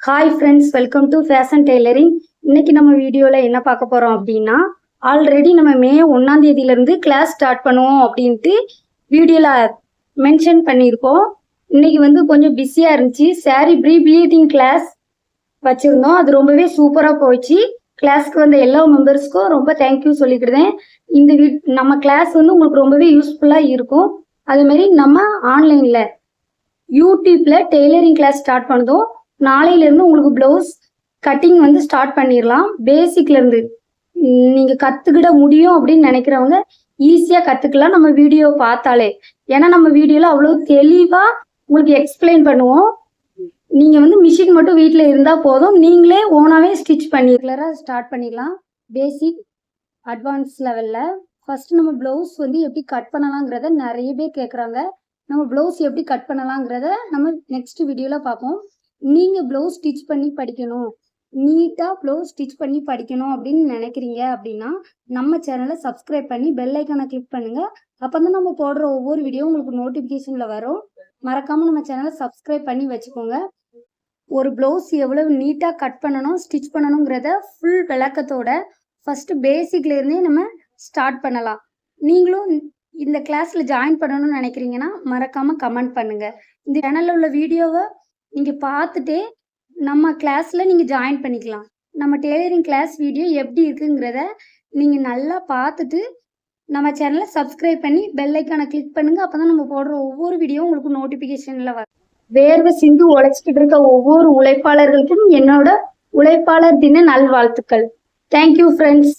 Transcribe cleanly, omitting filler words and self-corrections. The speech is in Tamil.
Hi friends, welcome to fashion tailoring. இன்னைக்கு நம்ம வீடியோவில் என்ன பார்க்க போகிறோம் அப்படின்னா, ஆல்ரெடி நம்ம மே 1ஆம் தேதியிலேருந்து கிளாஸ் ஸ்டார்ட் பண்ணுவோம் அப்படின்ட்டு வீடியோவில் மென்ஷன் பண்ணியிருக்கோம். இன்னைக்கு கொஞ்சம் பிஸியாக இருந்துச்சு. சாரி ப்ரீ கிளாஸ் வச்சுருந்தோம். அது ரொம்பவே சூப்பராக போயிடுச்சு. கிளாஸ்க்கு வந்த எல்லா மெம்பர்ஸ்க்கும் ரொம்ப தேங்க்யூ சொல்லிக்கிட்டேன். இந்த நம்ம கிளாஸ் உங்களுக்கு ரொம்பவே யூஸ்ஃபுல்லாக இருக்கும். அதுமாரி நம்ம ஆன்லைனில் யூடியூப்பில் டெய்லரிங் கிளாஸ் ஸ்டார்ட் பண்ணதும் நாளையிலேருந்து உங்களுக்கு ப்ளவுஸ் கட்டிங் ஸ்டார்ட் பண்ணிடலாம். பேசிக்லேருந்து நீங்கள் கற்றுக்கிட முடியும் அப்படின்னு நினைக்கிறவங்க ஈஸியாக கற்றுக்கலாம் நம்ம வீடியோ பார்த்தாலே. ஏன்னா நம்ம வீடியோவில் அவ்வளோ தெளிவாக உங்களுக்கு எக்ஸ்பிளைன் பண்ணுவோம். நீங்கள் மிஷின் மட்டும் வீட்டில் இருந்தால் போதும், நீங்களே ஓனாகவே ஸ்டிச் பண்ணி ரெகுலராக ஸ்டார்ட் பண்ணிடலாம். பேசிக் அட்வான்ஸ் லெவலில் ஃபஸ்ட்டு நம்ம ப்ளவுஸ் எப்படி கட் பண்ணலாங்கிறத நிறைய பேர் கேட்குறாங்க. நம்ம ப்ளவுஸ் எப்படி கட் பண்ணலாங்கிறத நம்ம நெக்ஸ்ட் வீடியோவில் பார்ப்போம். நீங்கள் ப்ளவுஸ் ஸ்டிச் பண்ணி படிக்கணும், நீட்டாக ப்ளவுஸ் ஸ்டிச் பண்ணி படிக்கணும் அப்படின்னு நினைக்கிறீங்க அப்படின்னா நம்ம சேனலை சப்ஸ்கிரைப் பண்ணி பெல் ஐக்கானை கிளிக் பண்ணுங்கள். அப்போ தான் நம்ம போடுற ஒவ்வொரு வீடியோ உங்களுக்கு நோட்டிஃபிகேஷனில் வரும். மறக்காமல் நம்ம சேனலை சப்ஸ்கிரைப் பண்ணி வச்சுக்கோங்க. ஒரு ப்ளவுஸ் எவ்வளவு நீட்டாக கட் பண்ணணும், ஸ்டிச் பண்ணணுங்கிறத ஃபுல் விளக்கத்தோட ஃபஸ்ட்டு பேசிக்லேருந்தே நம்ம ஸ்டார்ட் பண்ணலாம். நீங்களும் இந்த கிளாஸில் ஜாயின் பண்ணணும்னு நினைக்கிறீங்கன்னா மறக்காமல் கமெண்ட் பண்ணுங்கள். இந்த சேனலில் உள்ள வீடியோவை நீங்கள் பார்த்துட்டே நம்ம கிளாஸில் நீங்கள் ஜாயின் பண்ணிக்கலாம். நம்ம டெய்லரிங் கிளாஸ் வீடியோ எப்படி இருக்குங்கிறத நீங்கள் நல்லா பார்த்துட்டு நம்ம சேனலை சப்ஸ்கிரைப் பண்ணி பெல் ஐக்கானை கிளிக் பண்ணுங்கள். அப்போ தான் நம்ம போடுற ஒவ்வொரு வீடியோ உங்களுக்கு நோட்டிஃபிகேஷனில் வரும். வேர்வை சிந்து உழைச்சிக்கிட்டு இருக்க ஒவ்வொரு உழைப்பாளர்களுக்கும் என்னோட உழைப்பாளர் தின நல்வாழ்த்துக்கள். Thank you friends.